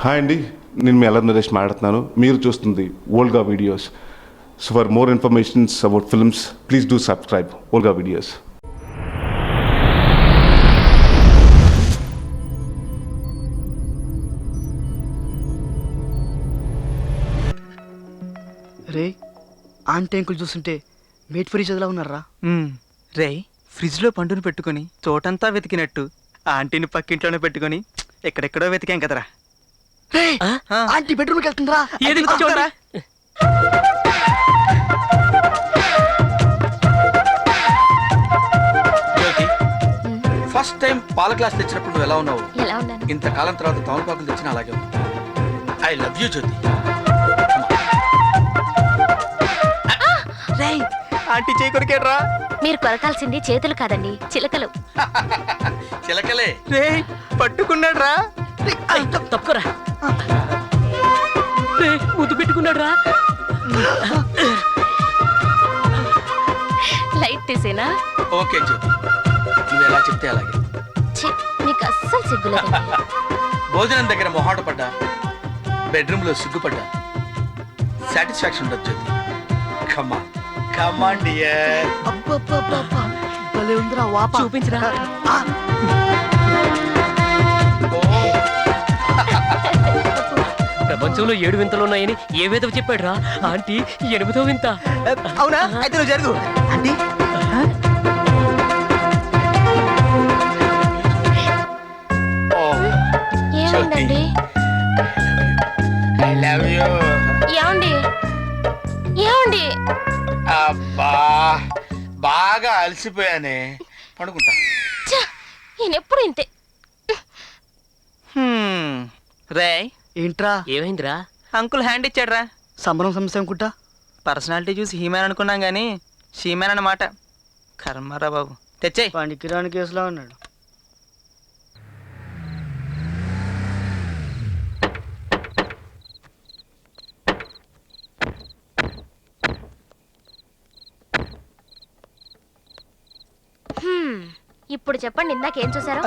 Hi అండి, నేను మీ అల్లరి నరేష్ మాట్లాడుతున్నాను. మీరు చూస్తుంది Olga videos. So for more informations about films please do subscribe Olga videos. రే ఆంటీ అంకుల్ చూస్తుంటే మేట్ ఫర్ ఈచ్ అదర్లా ఉన్నారా? రే ఫ్రిడ్జ్లో పండును పెట్టుకొని చోటంతా వెతికినట్టు ఆంటీని పక్కింట్లోనే పెట్టుకొని ఎక్కడెక్కడో వెతికాం కదరా. రే ఆంటీ బెడ్రూమ్కి వెళ్తుందిరా. ఏది చూడరా? ఫస్ట్ టైం పాల గ్లాస్ తెచ్చినప్పుడు నువ్వు ఎలా ఉన్నావు? ఎలా ఉన్నాను? ఇంతకాలం తర్వాత తమలపాకులు తెచ్చిన అలాగే ఉంది. I love you Jyothi. రే ఆంటీ చేయి కొరికేట్రా. మీరు కొరకాల్సింది చేతులు కాదండి, చిలకలు. చిలకలే. రే పట్టుకున్నాడు రా. తప్పుకోరా. ముద్దు పెట్టుకున్నాడు రా. లైట్ తీసేనా? ఓకే జ్యోతి, నువ్వు ఎలా చెప్తే అలాగే. ఛీ, నీకు అస్సలు సిగ్గులేదండి. భోజనం దగ్గర మొహాట పడ్డా, బెడ్రూమ్ లో సిగ్గుపడ్డా, సాటిస్ఫాక్షన్ ఉండదు జ్యోతి. కమ్మా కమాన్ డియర్. అబ్బబ్బబ్బబ్బా, భలే ఉందిరా వాపా. చూపించరా. ప్రపంచంలో 7 వింతలు ఉన్నాయని ఏ వేదవ చెప్పాడు రా. ఆంటీ 8వ వింత. అవునా? అయితే నువ్వు జరుగు ఆంటీ. ఏమైందండి? I love you. ఏమండి? ఏమండి? అబ్బా బాగా అలసిపోయానే, పడుకుంటా. ఛ, ఈయనెప్పుడు ఇంతే. రే ఏంట్రా ఏమైందిరా? అంకుల్ హ్యాండ్ ఇచ్చాడు రా. సంబరం సమస్య అనుకుంటా. పర్సనాలిటీ చూసి హీమ్యాన్ అనుకున్నాం కానీ షీమ్యాన్ అన్నమాట. కర్మరా బాబు. తెచ్చేయి. పనికిరాని కేసులా ఉన్నాడు. ఇప్పుడు చెప్పండి, ఇందాకేం చూసారు?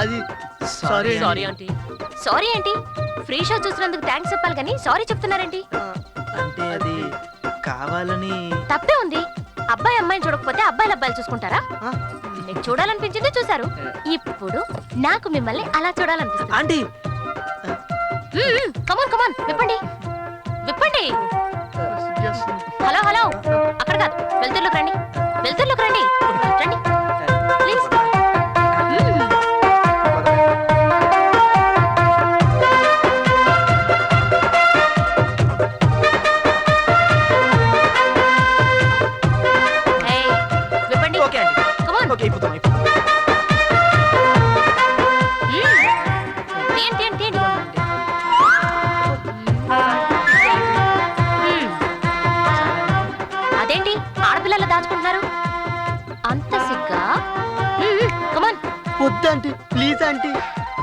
అది సారీ సారీ ఆంటీ. సారీ ఏంటి? ఫ్రీ షో చూసినందుకు థ్యాంక్స్ చెప్పాలి కానీ సారీ చెప్తున్నారేంటి? అంటే అది కావాలని. తప్పే ఉంది. అబ్బాయి అమ్మాయిని చూడకపోతే అబ్బాయిలు అబ్బాయిలు చూసుకుంటారా? మీకు చూడాలనిపించింది చూసారు. ఇప్పుడు నాకు మిమ్మల్ని అలా చూడాలనిపిస్తుంది. ఆంటీ కమాన్ కమాన్, విప్పండి విప్పండి. హలో హలో, అక్కడ కాదు, వెళ్తుర్లోకి రండి, వెళ్తుర్లోకి రండి, రండి ప్లీజ్. విప్పండి. Okay aunty. కమాన్. ఓకే అయిపోతాం. తీయండి తీయండి తీయండి. అదేంటి ఆడపిల్లలు దాచుకుంటున్నారు? అంత సిగ్గా? కమాన్ వద్దంటీ, ప్లీజ్ ఆంటీ.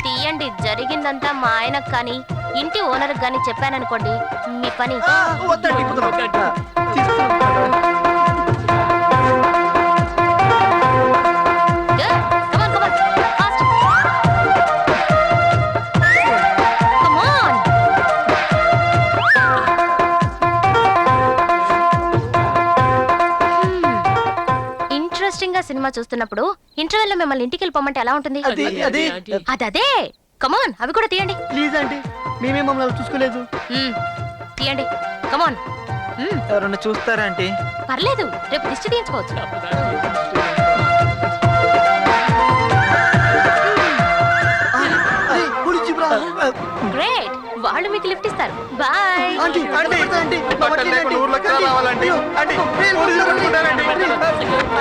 తీయండి. జరిగిందంతా మా ఆయనకు కానీ ఇంటి ఓనర్కి కానీ చెప్పాననుకోండి, మీ పని. వద్దండి అయిపోతాం. Come on, come on, fast. Come on. Interesting గా సినిమా చూస్తున్నప్పుడు ఇంటర్వెల్ లో మిమ్మల్ని ఇంటికి వెళ్ళిపోమంటే ఎలా ఉంటుంది? అదే అదే. కమాన్, అవి కూడా తీయండి. ప్లీజ్ ఆంటీ, మేమే మమ్మల్ని చూసుకోలేదు. తీయండి. కమాన్. ఎవరన్నా చూస్తారా ఆంటీ? పర్లేదు, రేపు దిష్టి తీయించుకోవచ్చు. గ్రేట్, వాళ్ళు మీకు లిఫ్ట్ ఇస్తారు. బాయ్. ఆంటీ, ఆంటీ, ఆంటీ, బట్టలు లేకుండా ఊర్లోకి రావాలండి. ఆంటీ, పోలీసులు పట్టుకుంటారండి.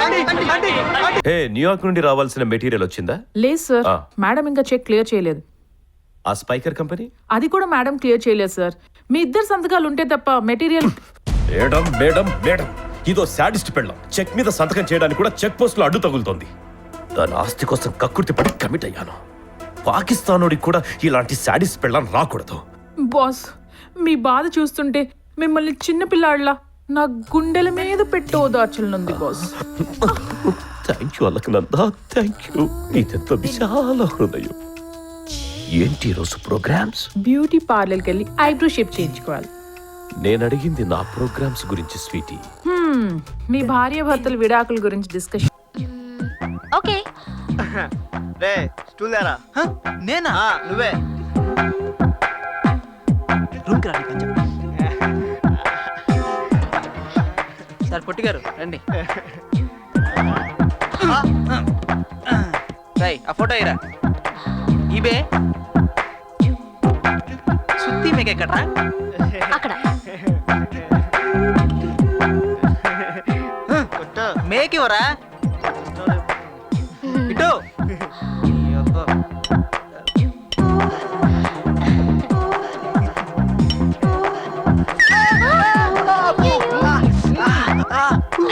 Aunty, aunty, aunty. Hey, New York నుండి రావాల్సిన మెటీరియల్ వచ్చిందా? లేదు సార్, మేడం ఇంకా చెక్ క్లియర్ చేయలేదు. ఆ స్పైకర్ కంపెనీ? అది కూడా మేడం క్లియర్ చేయలేదు సార్. మీ ఇద్దరు సంతకాలు ఉంటే తప్ప మెటీరియల్. మేడం మేడం మేడం, ఇదో శాడిస్ట్ పెళ్ళం. చెక్ మీద సంతకం చేయడానికి కూడా చెక్ పోస్ట్ లో అడ్డు తగులుతోంది. దాని ఆస్తి కోసం కక్కుర్తి పడి కమిట్ అయ్యాను. పాకిస్తానోడికి కూడా ఇలాంటి శాడిస్ట్ పెళ్ళం రాకూడదు. బాస్, మీ బాధ చూస్తుంటే మిమ్మల్ని చిన్న పిల్లాడిలా నా గుండెల మీద పెట్టి ఓదార్చనుంది boss. Thank you Alakananda, thank you. నీదెంత విశాల హృదయం. ఏంటి ఈరోజు ప్రోగ్రామ్స్? బ్యూటీ పార్లర్కి వెళ్ళి ఐబ్రో షేప్ చేయించుకోవాలి. నేను అడిగింది నా ప్రోగ్రామ్స్ గురించి స్వీటీ. మీ భార్య భర్తల విడాకుల గురించి డిస్కషన్. ఓకే. రే స్టూల్ దారా. నేనా? నువ్వే. రూమ్కి రండి కొంచెం. సార్ పొట్టి గారు రండి. రై ఆ ఫోటో ఇరా. ఈబే సుత్తి మీకు ఎక్కడ్రా? అక్కడ మేక్ ఇవ్వరా ఇటు.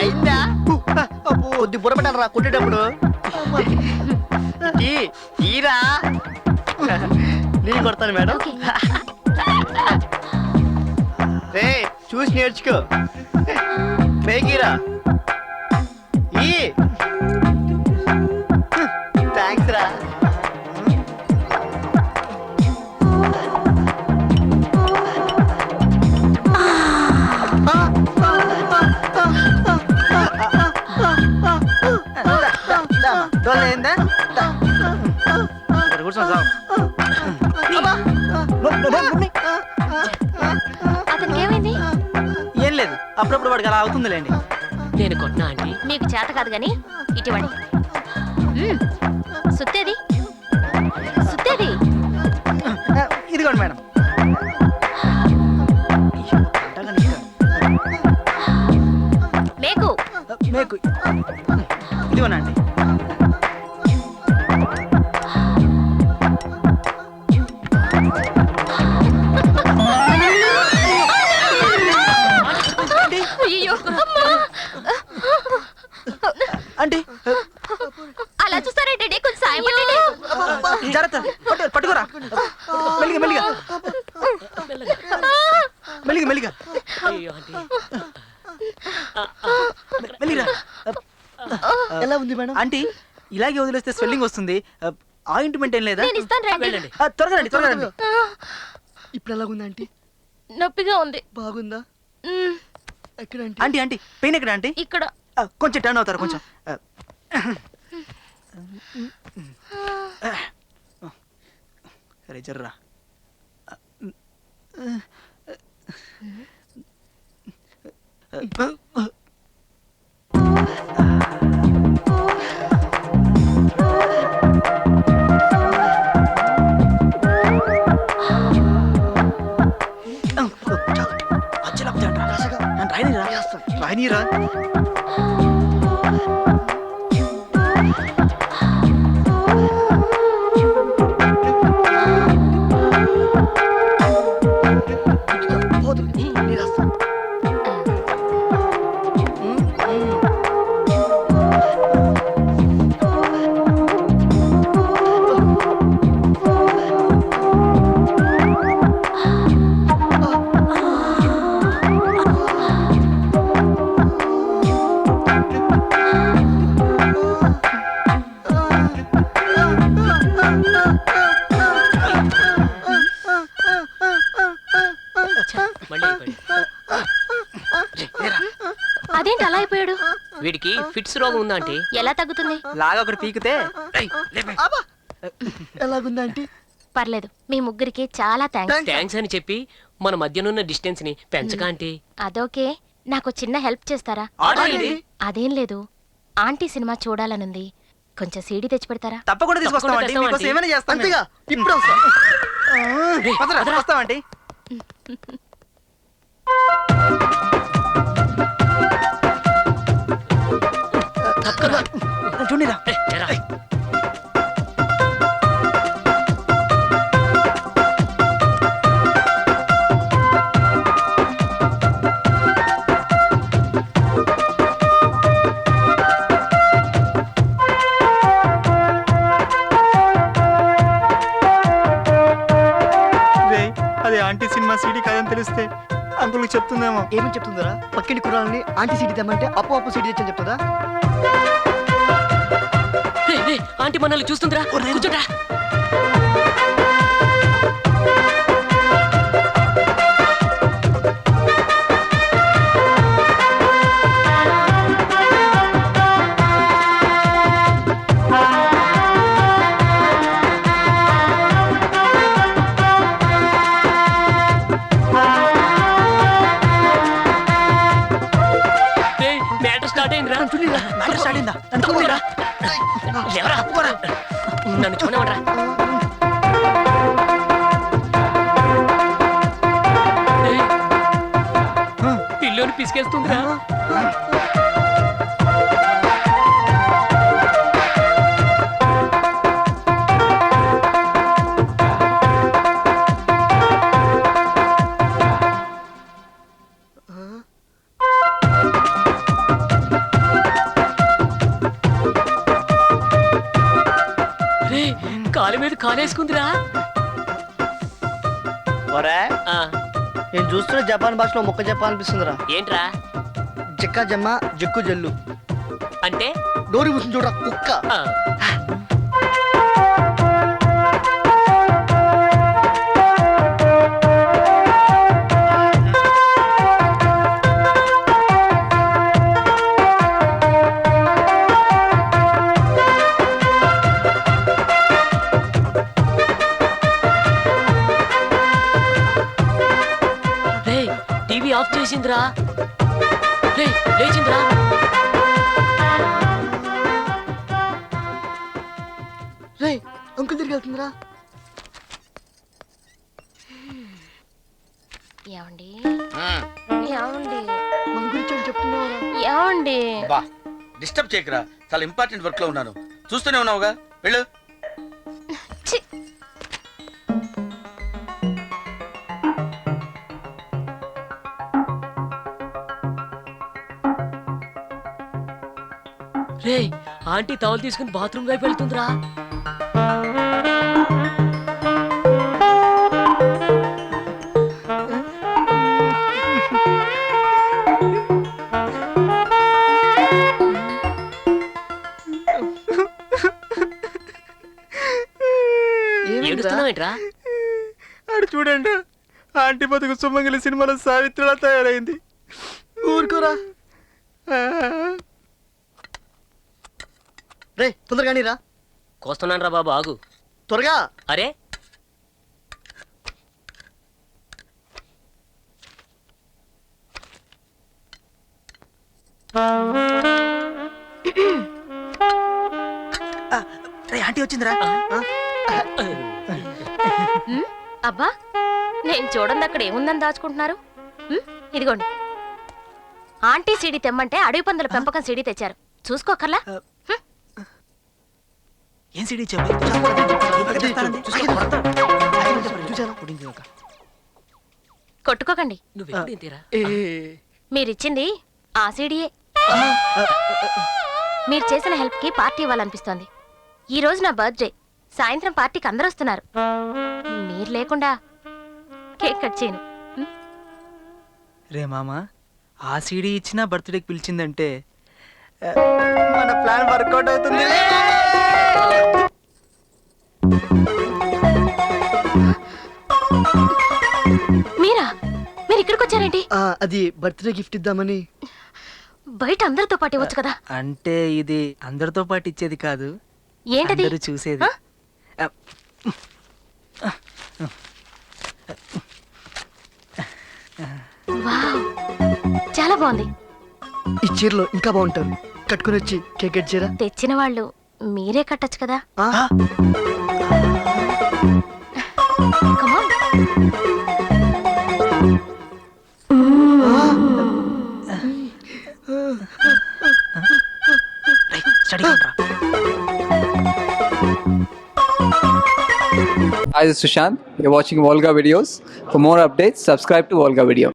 అయిందా? కొద్ది బుర్ర పెట్టాలరా కొట్టేటప్పుడు. ఈరా నేను కొడతాను మేడం. ఓకే. రే చూసి నేర్చుకో. మేకీరా ఈ థ్యాంక్స్ రా. దోలైందా? కూర్చోండి సార్. అతనికి ఏమైంది? ఏం లేదు, అప్పుడప్పుడు వాడికి అలా అవుతుందిలేండి. నేను కొట్టినా ఆంటీ? మీకు చేత కాదు గాని ఇటువంటి సుత్తేది సుత్తేది. ఇదిగోండి మేడం. మేకు మేకు ఇదిగోనండి. అయ్యో అంటే అలా చూస్తారేంటండి? కొంచెం సాయం పట్టండి. జాగ్రత్త, పట్టుకోరా. మెల్లిగా మెల్లిగా మెల్లిగా మెల్లిగా అయ్యో ఆంటీ. మెల్లిగా. ఎలా ఉంది మేడం? ఆంటీ ఇలాగే వదిలేస్తే స్వెల్లింగ్ వస్తుంది. ఆయింట్మెంట్ ఏం లేదా? నేను ఇస్తాను రండి. వెళ్ళండి. త్వరగా రండి, త్వరగా రండి. ఇప్పుడు ఎలాగుంది ఆంటీ? నొప్పిగా ఉంది. బాగుందా? మ్మ్. ఎక్కడ ఆంటీ? ఆంటీ ఆంటీ పెయిన్ ఎక్కడ ఆంటీ? ఇక్కడ కొంచెం టర్న్ అవుతారు కొంచెం. సరే జర్రా. రాయనీరా. మళ్ళీ అయిపోయింది. అదేంటి అలా అయిపోయాడు? వీడికి ఫిట్స్ రోగం ఉందా ఆంటీ? ఎలా తగ్గుతుంది? లాగా ఒకటి పీకితే ఎలాగుంది ఆంటీ? పర్లేదు. మీ ముగ్గురికి చాలా థ్యాంక్స్. థ్యాంక్స్ అని చెప్పి మన మధ్యనున్న డిస్టెన్స్ ని పెంచక ఆంటీ. అదోకే. నాకు చిన్న హెల్ప్ చేస్తారా? అదేం లేదు, ఆంటీ సినిమా చూడాలనుంది. కొంచెం సీడీ తెచ్చి పెడతారా? తప్పకుండా తీసుకొస్తామండి. తప్పకుండా మీకోసం ఏమైనా చేస్తాం. అంతేగా ఇప్పుడు వస్తా. వస్తామండి. చూడరా. అది ఆంటీ సినిమా సీడీ కాదని తెలిస్తే అంకుల్ చెప్తుందేమో. ఏమని చెప్తుందరా? పక్కింటి కుర్రాలని ఆంటీ సీడీ తెమ్మంటే అప్పు సీడీ తెచ్చని చెప్తుందా? ఆంటీ మనల్ని చూస్తుందిరా. కూర్చోండ్రా. లేవరా నన్ను చూడమంటరా పిల్లోని పిసికేస్తుందిరా రే కాలు మీద కాలేసుకుందిరా ఒరే ఆ, నేను చూస్తున్న జపాన్ భాషలో మొక్క చెప్పాలనిపిస్తుందిరా. ఏంట్రా చెక్క జమ్మ జక్కు జల్లు అంటే డోరి కూర్చుని చూడరా కుక్క. ఆ, రే టీవీ ఆఫ్ చేసిందిరా రే లేచిందిరా రే అంకుల్ తిరిగి వెళ్తుందిరా. ఏమండి ఏమండి మన గురించి ఏం చెప్తున్నావురా? ఏమండి బా డిస్టర్బ్ చేయకరా, చాలా ఇంపార్టెంట్ వర్క్ లో ఉన్నాను. చూస్తూనే ఉన్నావుగా, వెళ్ళు. ఛీ! రే ఆంటీ టవల్ తీసుకుని బాత్రూమ్ వైపు వెళ్తుందిరా ఏమైందిరా? ఏడుస్తున్నావేంట్రా ఆడు చూడండి, ఆంటీ బతుకు సుమంగలి సినిమాలో సావిత్రిలా తయారైంది. ఊరుకోరా. రే తొందరగా రా. కోస్తున్నాను రా బాబు ఆగు త్వరగా. అరే ఆంటీ వచ్చిందిరా. అబ్బా నేను చూడండి అక్కడ ఏముందని దాచుకుంటున్నారు. ఇదిగోండి ఆంటీ సీడీ తెమ్మంటే అడవి పందుల పెంపకం సీడీ తెచ్చారు. చూసుకోకర్లా. ఏం సిడి చెప్పి కొట్టుకోకండి. నువ్వు తీరా మీరిచ్చింది ఆ సీడీయే. మీరు చేసిన హెల్ప్ కి పార్టీ ఇవ్వాలనిపిస్తోంది. ఈ రోజు నా బర్త్డే. సాయంత్రం పార్టీకి అందరూ వస్తున్నారు. మీరు లేకుండా కేక్ కట్ చేయను. రే మామ, ఆ సీడీ ఇచ్చిన బర్త్డేకి పిలిచిందంటే మన ప్లాన్ వర్కౌట్ అవుతుంది. మీరా? మీరు ఇక్కడికి వచ్చారేంటి? అది బర్త్డే గిఫ్ట్ ఇద్దామని. బయట అందరితో పాటు ఇవ్వచ్చు కదా. అంటే ఇది అందరితో పాటు ఇచ్చేది కాదు, ఏంటది? అందరూ చూసేది. వావ్, చాలా బాగుంది. ఈ చీరలో ఇంకా బాగుంటారు. కట్టుకుని వచ్చి కేక్ కట్ చేయరా. తెచ్చిన వాళ్ళు మీరే కట్టచ్చు కదా. Come on. Hi, this is Sushant. You're watching Volga videos. For more updates, subscribe to Volga Video.